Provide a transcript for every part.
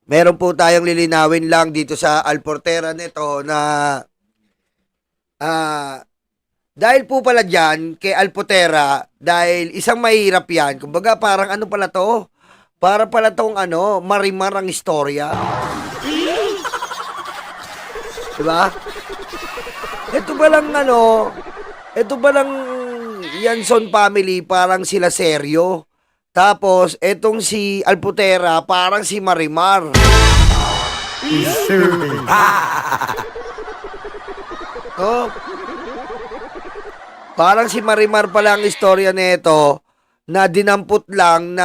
meron po tayong lilinawin lang dito sa Alportera nito na ah, dahil po pala dyan kay Alportera, dahil isang mahirap yan, kumbaga parang ano pala to, para pala tong marimar ang istorya. Diba? Ito ba lang ito ba lang Yanson family, parang sila seryo. Tapos, etong si Alputera, parang si Marimar. Oh, parang si Marimar pala ang istorya nito na dinampot lang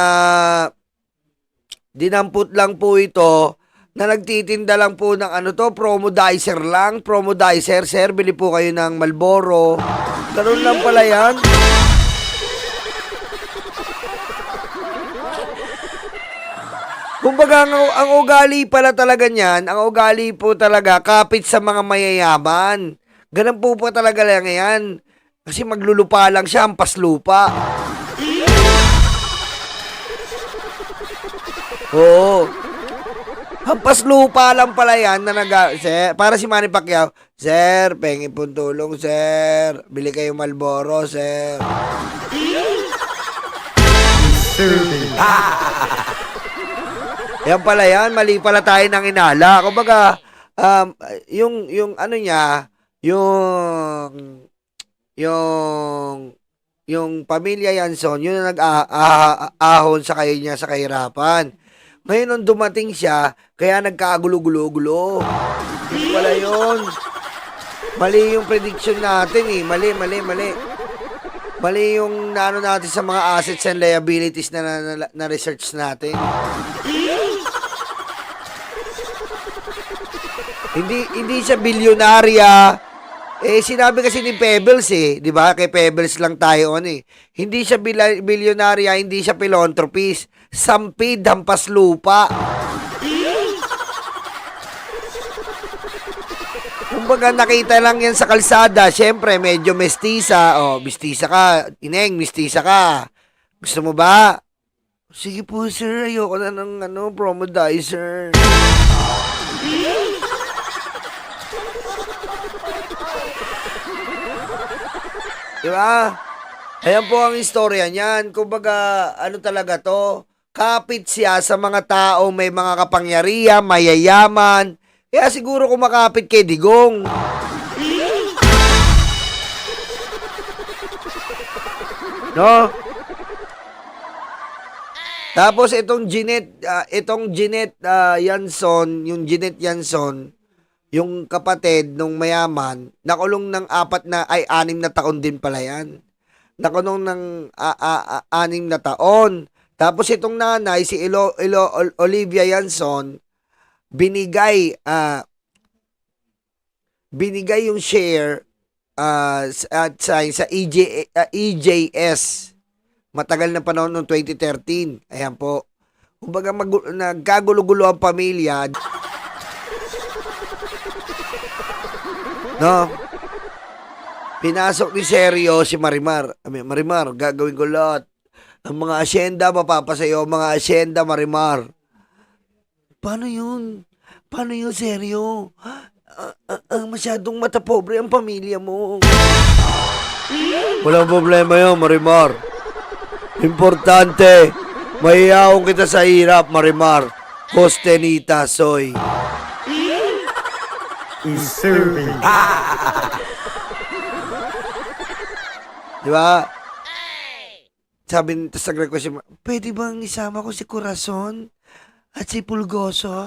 po ito na nagtitinda lang po ng promodizer lang. Promodizer, sir, bili po kayo ng Marlboro. Ganun lang pala yan. Kumbaga, ang ugali pala talaga niyan, ang ugali po talaga, kapit sa mga mayayaman. Ganun po talaga lang yan. Kasi maglulupa lang siya, ampas lupa. Oo. Hampas lupa lang pala yan na sir, para si Manny Pacquiao, sir, pengi pong tulong, sir. Bili kayo Marlboro, sir. Yan pala yan, mali pala tayo ng inala. Kumbaga, yung ano niya, yung pamilya Yanson, yun ang nag-ahon sa kayo niya sa kahirapan. Ngayon, nung dumating siya, kaya nagkagulo-gulo-gulo. Hindi pala yun. Mali yung prediction natin eh. Mali. Mali yung natin sa mga assets and liabilities na research natin. Hindi siya bilyonarya. Sinabi kasi ni Pebbles di ba? Kay Pebbles lang tayo Hindi siya bilyonarya, hindi siya philanthropist. Sampid, hampas lupa. Kumbaga nakita lang yan sa kalsada. Siyempre, medyo mestiza. Mestiza ka. Ineng, mestiza ka. Gusto mo ba? Sige po, sir. Ayoko na ng promodizer. Diba? Ayan po ang istorya niyan. Kumbaga, talaga to? Kapit siya sa mga tao may mga kapangyarihan, mayayaman. Kaya siguro kumakapit kay Digong. No? Tapos itong Jeanette Yanson, yung Jeanette Yanson, yung kapatid nung mayaman, nakulong ng 6 na taon din pala yan. Nakulong ng 6 na taon. Tapos itong nanay, si Olivia Yanson, binigay yung share sa EJS. Matagal na panahon noong 2013. Ayan po. Kumbaga nagkagulo-gulo ang pamilya. No? Pinasok ni Seryo si Marimar. Marimar, gagawin ko lahat. Ang mga asyenda, mapapasayo. Mga asyenda, Marimar. Paano yun? Paano yun, Seryo? Masyadong matapobre ang pamilya mo. Walang problema yun, Marimar. Importante, mahihaong kita sa hirap, Marimar. Costenita, soy. Diba? Sabi nito sa request, pwede bang isama ko si Corazon at si Pulgoso?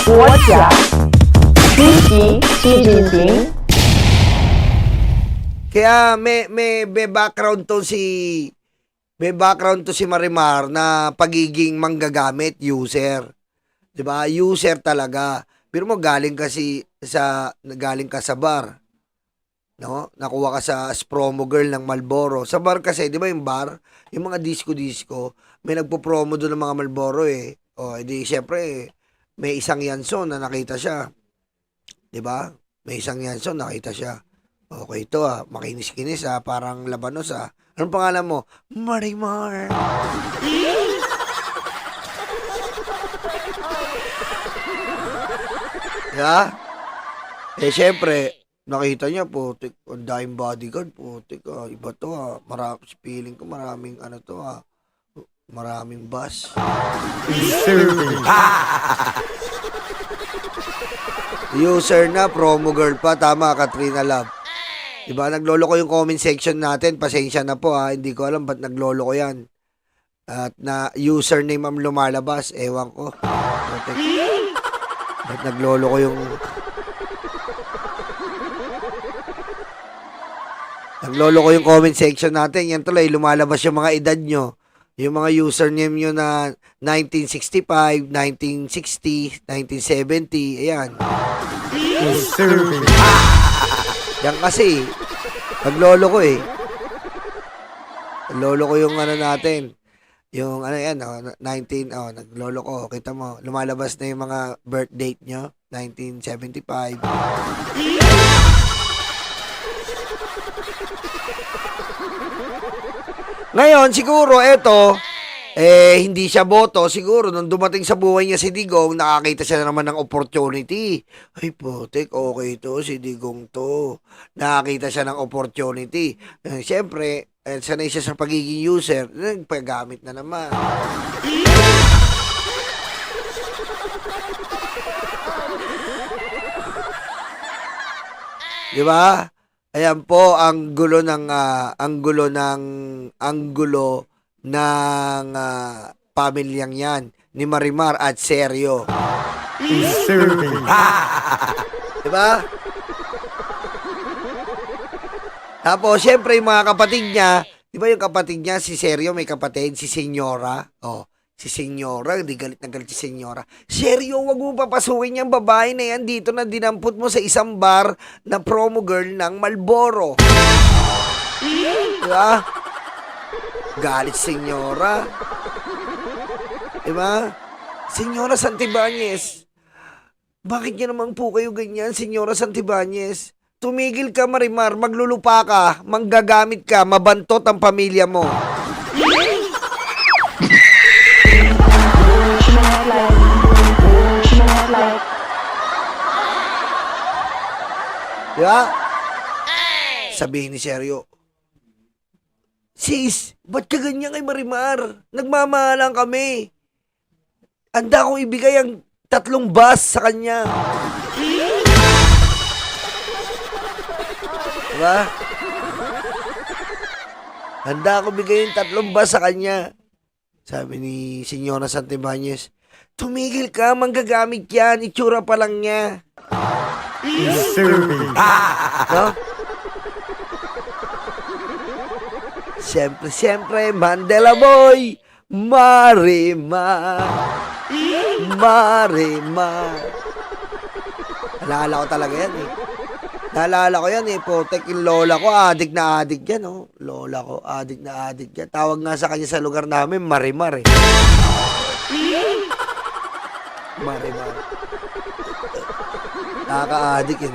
国家主席习近平。 Kaya may background to si Marimar na pagiging manggagamit, user. 'Di ba? User talaga. Pero mo galing ka sa bar. No? Nakuha ka sa promo girl ng Marlboro. Sa bar kasi, 'di ba yung bar, yung mga disco, may nagpo-promo doon ng mga Marlboro O, edi syempre, may isang Yanson na nakita siya. 'Di ba? May isang Yanson nakita siya. Okay ito makinis-kinis parang labanos Anong pangalan mo? Marimar. Yeah? Syempre, nakita niya, putik, ang daing bodyguard, putik, iba to, feeling ko maraming, maraming bus. User na, promo girl pa, tama, Katrina Love. Diba, naglolo ko yung comment section natin, pasensya na po hindi ko alam ba't naglolo ko yan. At na username ang lumalabas, ewan ko. Putik. Ba't naglolo ko yung... Naglolo ko yung comment section natin. Yan tuloy, lumalabas yung mga edad nyo. Yung mga username nyo na 1965, 1960, 1970. Ayan. Yan kasi. Naglolo ko Naglolo ko yung natin. Yung yan, 19, naglolo ko. Kita mo, lumalabas na yung mga birth date nyo. 1975. Ngayon, siguro, hindi siya boto. Siguro, nung dumating sa buhay niya si Digong, nakakita siya na naman ng opportunity. Ay, putik, okay to, si Digong to. Nakakita siya ng opportunity. Siyempre, sanay siya sa pagiging user, nagpagamit na naman. Di ba? Ayan po ang gulo ng pamilyang yan ni Marimar at Seryo. Di ba? Tapos, syempre, yung mga kapatid niya, di ba yung kapatid niya, si Seryo, may kapatid, si Senyora. Si Senyora, di galit na galit si Senyora. Seryo, wag mo papasukin yung babae na yan dito na dinampot mo sa isang bar na promo girl ng Marlboro. Diba? Galit Senyora. Diba? Senyora Santibanyes. Bakit niya naman po kayo ganyan, Senyora Santibanyes? Tumigil ka, Marimar, maglulupa ka, manggagamit ka, mabantot ang pamilya mo. Diba? Sabihin ni Seryo, sis, ba't ka ganyan kay Marimar? Nagmamahalan kami. Handa akong ibigay ang 3 bus sa kanya. Diba? Handa akong bigay yung 3 bus sa kanya. Sabi ni Senyora Santibanyes, tumigil ka, manggagamit yan, itsura pa lang niya. No? Siyempre, Mandela Boy, Marimar. Naalala ko talaga yan Naalala ko yan Potek, yung lola ko, adik na adik yan Lola ko, adik na adik yan. Tawag nga sa kanya sa lugar namin, Marimar Marimar. Nakaka-adik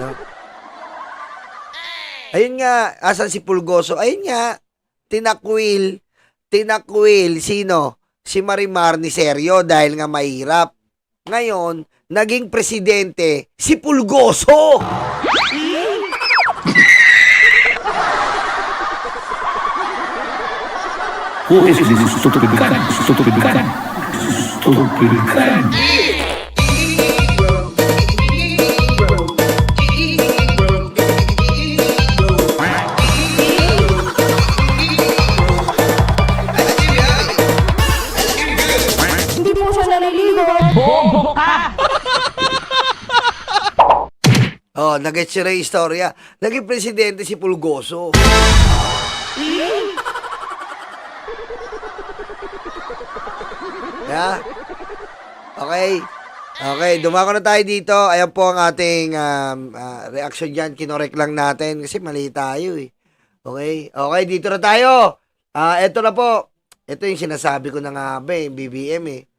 Ayun nga, asan si Pulgoso? Ayun nga, tinakwil, sino? Si Marimar ni Seryo dahil nga mahirap. Ngayon, naging presidente si Pulgoso. Who is this stupid guy? Hindi po siya naliligo. Bobo ka! Nag-gets yun na yung istorya. Naging presidente si Pulgoso. Yeah? Okay, dumako na tayo dito. Ayan po ang ating reaction dyan. Kinorek lang natin kasi mali tayo Okay, dito na tayo. Eto na po. Ito yung sinasabi ko na nga ba BBM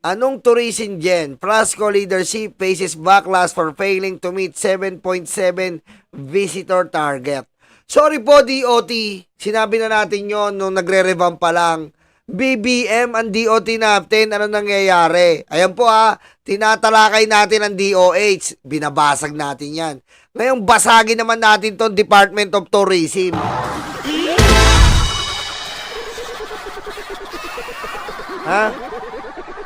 Anong tourism gen? Frasco leadership faces backlash for failing to meet 7.7 visitor target. Sorry po, DOT. Sinabi na natin yon nung nagre-revamp pa lang. BBM ang DOT natin. Ano nangyayari? Ayan po tinatalakay natin ang DOH. Binabasag natin yan. Ngayon, basagin naman natin tong Department of Tourism.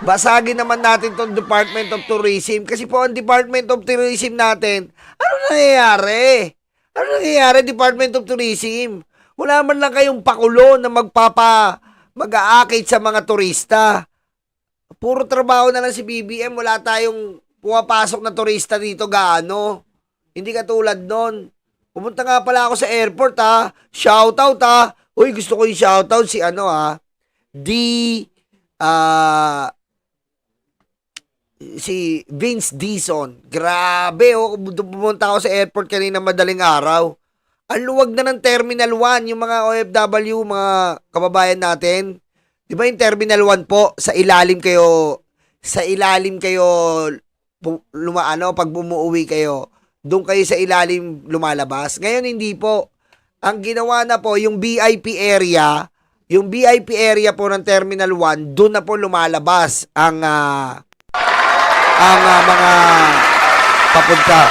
Basagin naman natin tong Department of Tourism kasi po ang Department of Tourism natin, ano nangyayari? Ano nangyayari, Department of Tourism? Wala man lang kayong pakulo na mag-aakit sa mga turista. Puro trabaho na lang si BBM, wala tayong pumapasok na turista dito gaano. Hindi katulad nun. Pumunta nga pala ako sa airport Shoutout Uy, gusto ko yung shoutout si si Vince Dizon. Grabe, pumunta ako sa airport kanina madaling araw. Ang luwag na ng Terminal 1, yung mga OFW, mga kababayan natin. Di ba yung Terminal 1 po, sa ilalim kayo, pag bumuuwi kayo, doon kayo sa ilalim lumalabas. Ngayon, hindi po. Ang ginawa na po, yung VIP area po ng Terminal 1, doon na po lumalabas ang mga papunta.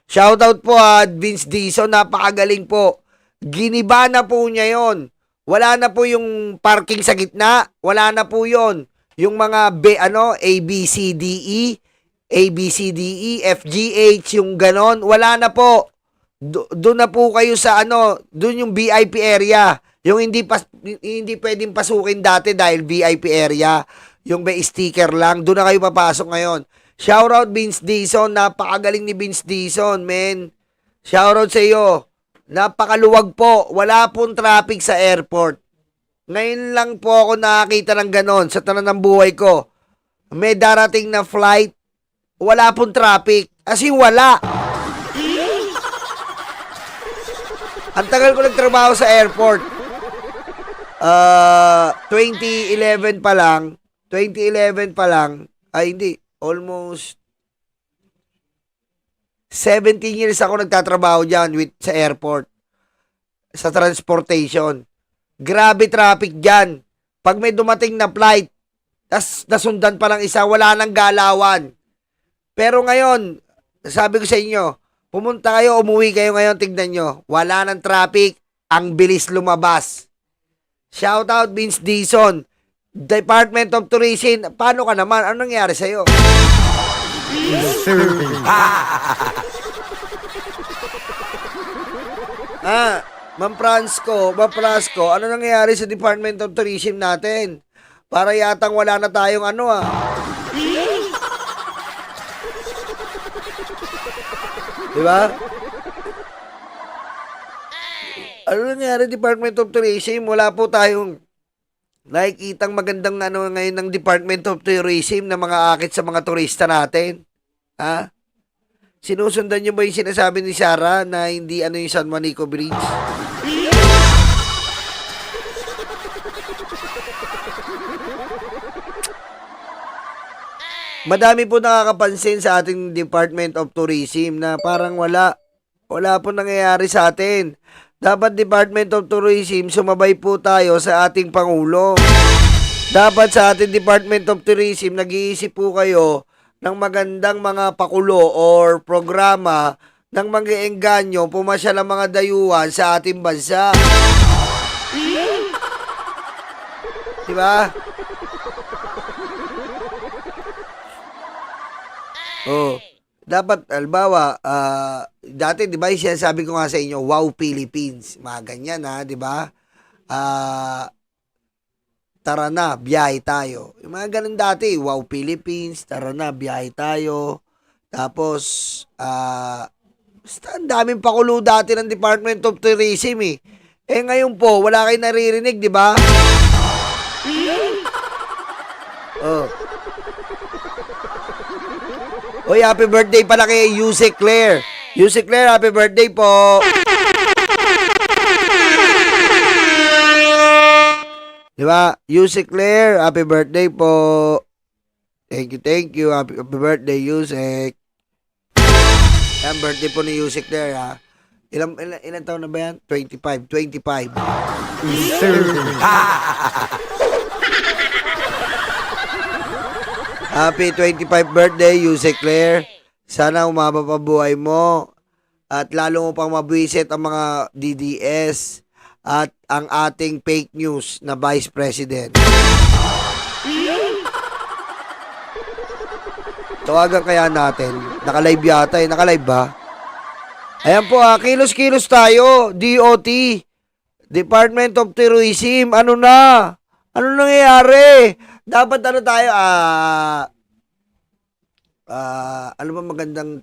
Shoutout po Vince Dizon, napakagaling po. Giniba na po niya yon. Wala na po yung parking sa gitna, wala na po yon. Yung mga ABCDE, FGH, yung ganon, wala na po. Doon na po kayo sa doon yung VIP area. Yung hindi pwedeng pasukin dati dahil VIP area. Yung may sticker lang, doon na kayo papasok ngayon. Shoutout Vince Dizon, napakagaling ni Vince Dizon, men. Shoutout sa iyo. Napakaluwag po, wala pong traffic sa airport. Ngayon lang po ako nakakita ng ganon sa tanan ng buhay ko. May darating na flight, wala pong traffic. As in, wala. Ang tagal ko nagtrabaho sa airport. 2011 pa lang, ay hindi, almost 17 years ako nagtatrabaho dyan sa airport, sa transportation. Grabe traffic dyan. Pag may dumating na flight, tas nasundan pa lang isa, wala nang galawan. Pero ngayon, sabi ko sa inyo, pumunta kayo, umuwi kayo ngayon, tignan nyo, wala nang traffic, ang bilis lumabas. Shoutout Vince Dizon, Department of Tourism. Paano ka naman? Ano nangyari sa'yo? Ma'am Franco, ano nangyayari sa Department of Tourism natin? Para yatang wala na tayong Diba? Ano nangyari Department of Tourism? Wala po tayong nakikitang magandang ngayon ng Department of Tourism na mga akit sa mga turista natin. Sinusundan niyo ba yung sinasabi ni Sarah na hindi yung San Juanico Bridge? Madami po nakakapansin sa ating Department of Tourism na parang wala po nangyayari sa atin. Dapat Department of Tourism, sumabay po tayo sa ating Pangulo. Dapat sa ating Department of Tourism, nag-iisip po kayo ng magandang mga pakulo or programa ng mag-iengganyo, pumasyal ang mga dayuhan sa ating bansa. Diba? Dapat, albawa, dati, di ba, sabi ko nga sa inyo, wow, Philippines. Mga ganyan, di ba? Tara na, biyahe tayo. Yung mga ganun dati, wow, Philippines, tara na, biyahe tayo. Tapos, basta ang daming pakulo dati ng Department of Tourism, ngayon po, wala kayong naririnig, di ba? Oy, happy birthday pala kay Yuse Claire. Yuse Claire, happy birthday po. Di ba? Yusek Claire, happy birthday po. Thank you. Happy birthday, Yusek. Yan, birthday po ni Yusek Claire, ha? Ilan taon na ba yan? 25. Happy 25 birthday, Yusek Claire. Sana umaba pa buhay mo. At lalo mo pang mabwisit ang mga DDS at ang ating fake news na Vice President. Tawagan kaya natin. Naka-live yata eh. Naka-live ba? Ayan po kilos-kilos tayo. DOT. Department of Tourism. Ano na? Ano nangyayari? Dapat ano tayo? Ano ba magandang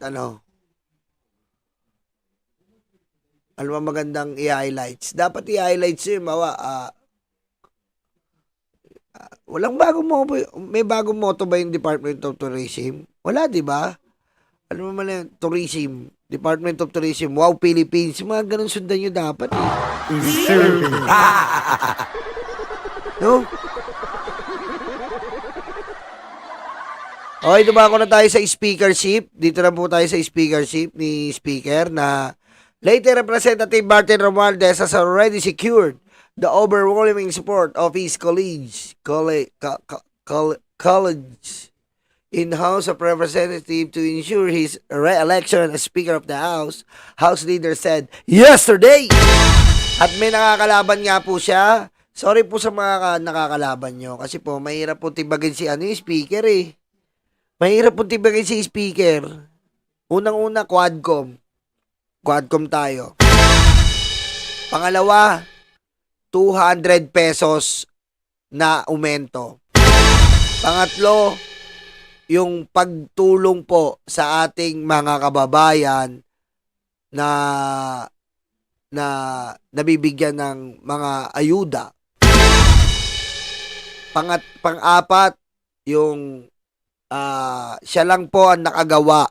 Ano ba magandang i-highlights? Dapat i-highlights yun. Walang bagong motto. May bagong motto ba yung Department of Tourism? Wala, di ba? Ano naman yan? Tourism. Department of Tourism. Wow, Philippines. Mga ganun sundan nyo dapat eh. No? Okay, dumako na tayo sa speakership. Dito na po tayo sa speakership ni Speaker na later Representative Martin Romualdez has already secured the overwhelming support of his college in House of Representatives to ensure his re-election as Speaker of the House. House leader said yesterday. At may nakakalaban nga po siya. Sorry po sa mga nakakalaban nyo kasi po mahirap po tibagin si yung Speaker eh. Mahirap po tibagin si Speaker. Unang-una, Quadcom. Quadcom tayo. Pangalawa, 200 pesos na aumento. Pangatlo, yung pagtulong po sa ating mga kababayan na nabibigyan ng mga ayuda. Pang-apat, yung siya lang po ang nakagawa.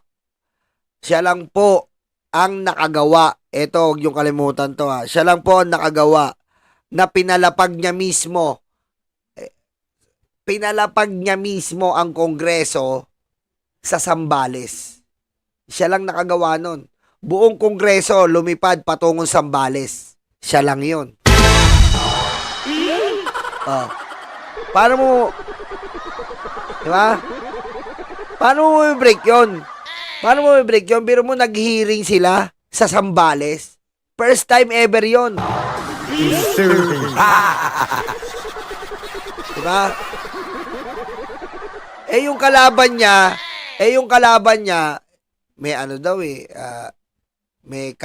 Siya lang po ang nakagawa. Ito, huwag yung kalimutan to ha. Siya lang po ang nakagawa na pinalapag niya mismo. Pinalapag niya mismo ang Kongreso sa Zambales. Siya lang nakagawa nun. Buong Kongreso lumipad patungong Zambales. Siya lang yun. Paano mo, di ba? Paano mo i-break yun? Paano mo i-break yun? Pero mo nag-hearing sila sa Zambales. First time ever yun. Diba? Yung kalaban niya, may ano daw eh, may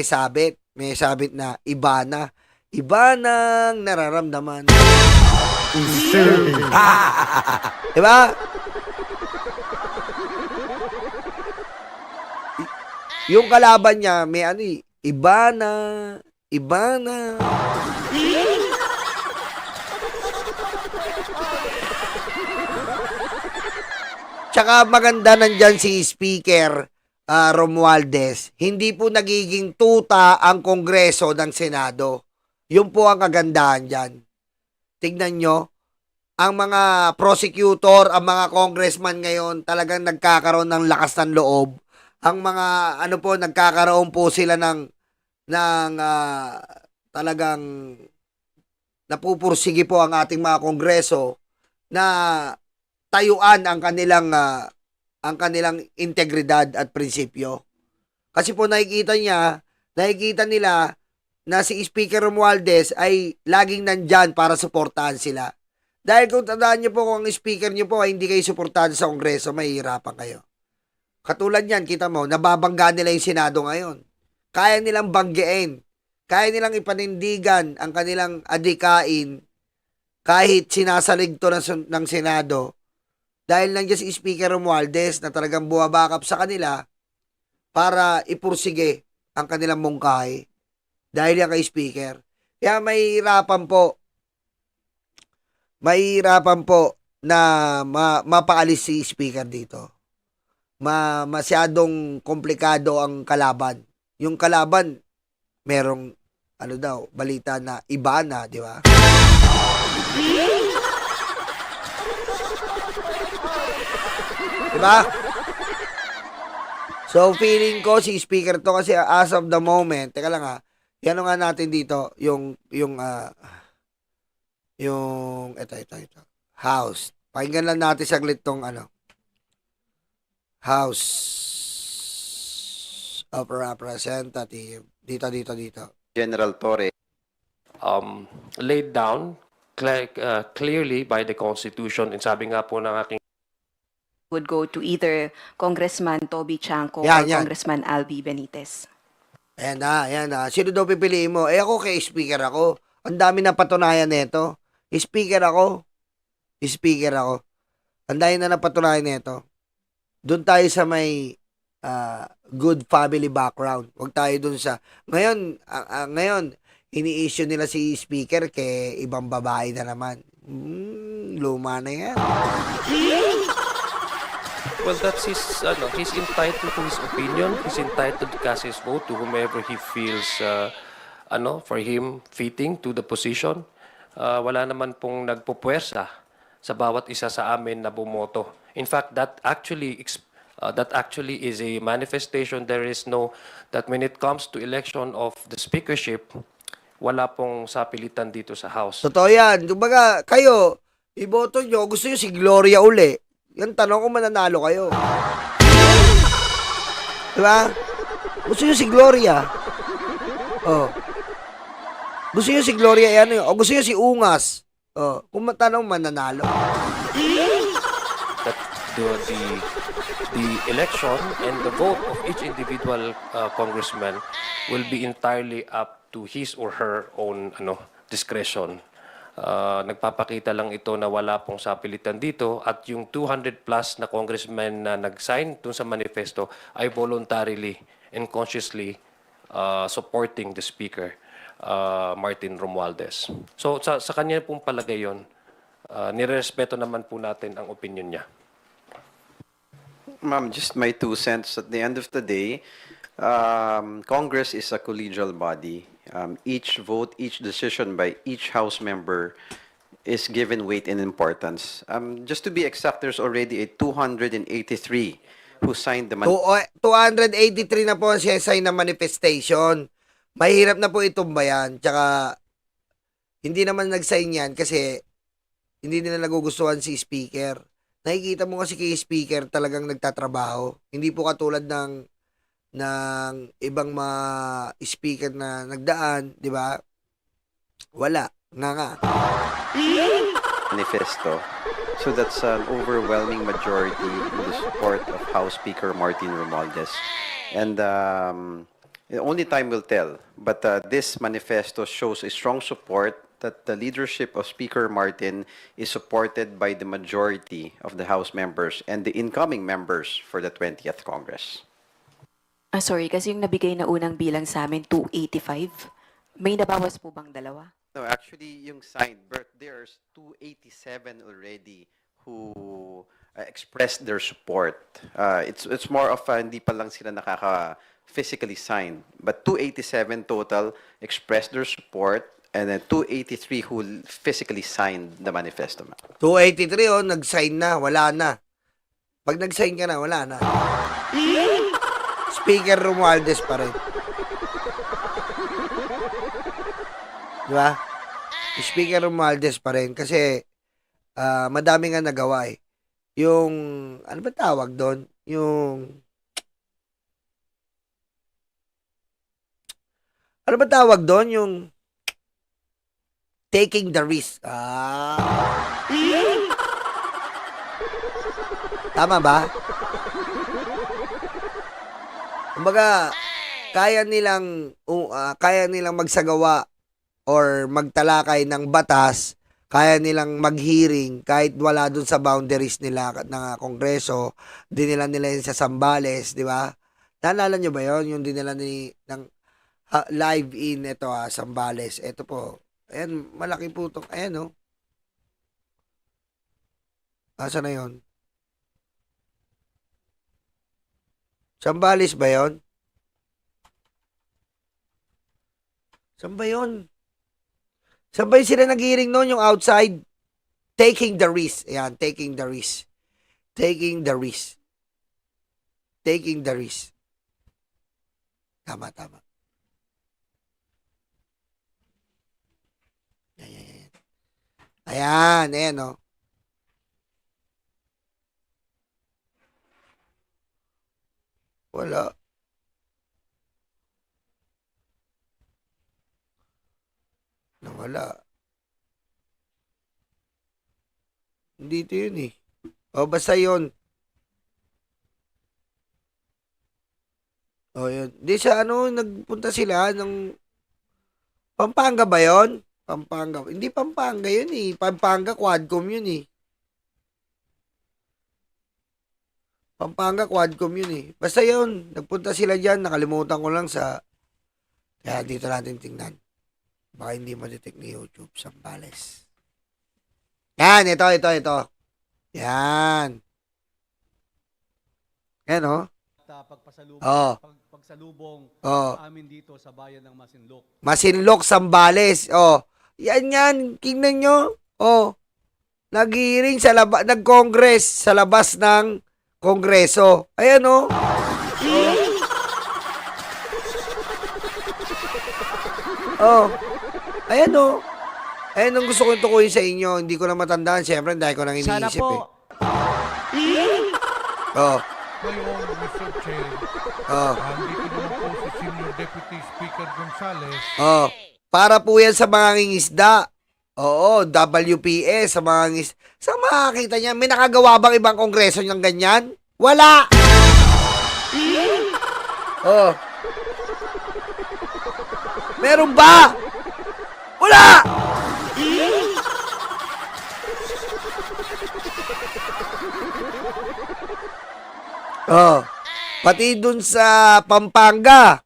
sabit na iba nang nararamdaman. Diba? Yung kalaban niya, may ano eh, iba na. Tsaka maganda nandyan si Speaker Romualdez. Hindi po nagiging tuta ang Kongreso ng Senado. Yun po ang kagandahan dyan. Tignan nyo, ang mga prosecutor, ang mga congressman ngayon talagang nagkakaroon ng lakas ng loob. Ang mga nagkakaroon po sila ng talagang napupursige po ang ating mga kongreso na tayuan ang kanilang integridad at prinsipyo. Kasi po nakikita nila na si Speaker Romualdez ay laging nandyan para suportahan sila. Dahil kung tandaan nyo po kung ang speaker nyo po ay hindi kayo suportahan sa Kongreso, mahihirapan kayo. Katulad yan, kita mo, nababangga nila yung Senado ngayon. Kaya nilang banggiin. Kaya nilang ipanindigan ang kanilang adikain kahit sinasalig to ng Senado. Dahil nandiyan si Speaker Romualdez na talagang buwabakap sa kanila para ipursige ang kanilang mungkahi. Dahil yan kay Speaker. Kaya mahihirapan po na mapaalis si Speaker dito. Masyadong komplikado ang kalaban. Yung kalaban, merong ano daw, balita na iba na, di ba? Di ba? So, feeling ko si speaker to kasi as of the moment, teka lang ha, yan nga natin dito, ito, House. Pakinggan lang natin saglit tong House of Representative. Dito. General Torre. Laid down clearly by the Constitution. And sabi nga po ng aking would go to either Congressman Toby Chanco or Yan. Congressman Albi Benitez. Ayan na. Sino daw pipiliin mo? Ako kay speaker ako. Ang dami na patunayan nito. Speaker ako. Ang dami na napatunayan nito. Doon tayo sa may good family background. Huwag tayo doon sa... Ngayon, ini-issue nila si speaker kay ibang babae na naman. Luma na yan. well, that's he's entitled to his opinion. He's entitled to cast his vote to whomever he feels for him fitting to the position. Wala naman pong nagpupuwersa sa bawat isa sa amin na bumoto. In fact, that actually is a manifestation. There is no that when it comes to election of the speakership, wala pong sapilitan dito sa House. Totoo yan. Kumbaga, kayo, iboto nyo, gusto nyo si Gloria uli. Yan tanong kung mananalo kayo. Diba? Gusto nyo si Gloria. Oh. Gusto nyo si Gloria, o gusto nyo si Ungas. Oh. Kung matanong, mananalo. That the election and the vote of each individual congressman will be entirely up to his or her own discretion. Nagpapakita lang ito na wala pong sapilitan dito at yung 200 plus na congressmen na nag-sign dun sa manifesto ay voluntarily and consciously supporting the speaker, Martin Romualdez. So sa kanya pong palagay yun, nirespeto naman po natin ang opinion niya. Ma'am, just my 2 cents. At the end of the day, Congress is a collegial body. Each vote, each decision by each House member is given weight and importance. Just to be exact, there's already a 283 who signed the 283 na po ang sign na manifestation. Mahirap na po itumba yan. Tsaka, hindi naman nag-sign yan kasi hindi nila nagugustuhan si speaker. Nakikita mo kasi kay speaker talagang nagtatrabaho. Hindi po katulad ng ibang mga speaker na nagdaan, di ba? Wala. Nga. manifesto. So that's an overwhelming majority in the support of House Speaker Martin Romualdez. And only time will tell. But this manifesto shows a strong support that the leadership of Speaker Martin is supported by the majority of the House members and the incoming members for the 20th Congress. Sorry, kasi yung nabigay na unang bilang sa amin, 285. May nabawas po bang dalawa? No, actually, yung signed, but there's 287 already who expressed their support. It's more of hindi pa lang sila physically signed, but 287 total expressed their support, and then 283 who physically signed the manifesto. 283 nag-sign na, wala na. Pag nag-sign ka na, wala na. Speaker Romualdez pa rin. Di ba? Speaker Romualdez pa rin kasi madami nga nagawa eh. Yung, ano ba tawag doon? Ano ba tawag doon? Yung taking the risk. Tama ba? Kumbaga, kaya nilang magsagawa or magtalakay ng batas, kaya nilang mag-hearing kahit wala dun sa boundaries nila ng Kongreso, dinila nila yun sa Zambales, di ba? Naalala nyo ba yun? Yung dinila ng live in ito Zambales. Ito po. Ayan, malaki po ito. Ayan, asa na yun? Zambales ba yun? Saan ba yun? Saan ba yun sila nag-hearing noon, yung outside? Taking the risk. Ayan, taking the risk. Taking the risk. Taking the risk. Tama, tama. Ayan, ayan, ayan, oh. Wala. Nawala. Dito yun eh. O, basta yun. O, yun. Di sa ano, nagpunta sila ng Pampanga ba yun? Pampanga. Hindi Pampanga yun eh. Pampanga Quadcom yun eh. Pampanga Quadcom yun eh. Basta yun. Nagpunta sila dyan. Nakalimutan ko lang sa... Kaya dito natin tingnan. Baka hindi ma-detect ni YouTube. Sambales. Yan. Ito. Yan. Yan oh. Pagpasalubong, Oo. pagsalubong Oo. amin dito sa bayan ng Masinloc. Masinloc, Sambales. Oh. Yan. Tingnan nyo. Oh. Nag-hearing sa labas, nag-congress sa labas ng kongreso. Ayan oh. Oh. Ayan oh. Ayan ang gusto kong tukuyin sa inyo. Hindi ko na matandaan. Siyempre, dahil ko nang iniisip eh. Oh. Ngayon, Mr. Chair, Oh. dito naman po si Senior Deputy Speaker Gonzales. Oh. Para po yan sa mga ngingisda. Oo, WPS sa mga ngis. Sa makakita niya, may nakagawa bang ibang kongreso ng ganyan? Wala! Oh. Meron ba? Wala! Oh. Pati dun sa Pampanga.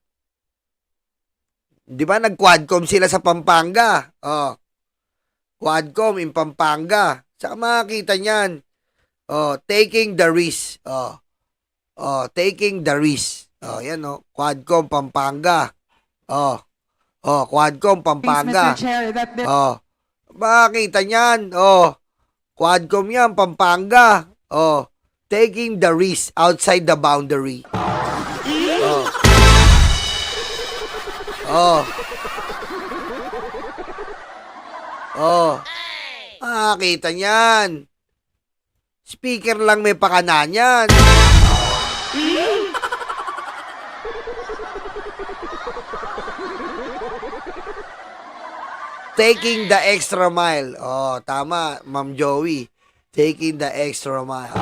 Di ba nag-quadcom sila sa Pampanga? Oh. Quadcom in Pampanga. Saka makakita niyan. Oh, taking the risk. Oh. Oh, taking the risk. Oh, yan oh. Quadcom Pampanga. Oh. Oh, Quadcom Pampanga. Oh. Makakita niyan. Oh. Quadcom yan Pampanga. Oh. Taking the risk outside the boundary. Oh. Oh. Oh. Makakita niyan. Speaker lang may pakana niyan. Taking the extra mile. Oh, tama, Ma'am Joey. Taking the extra mile.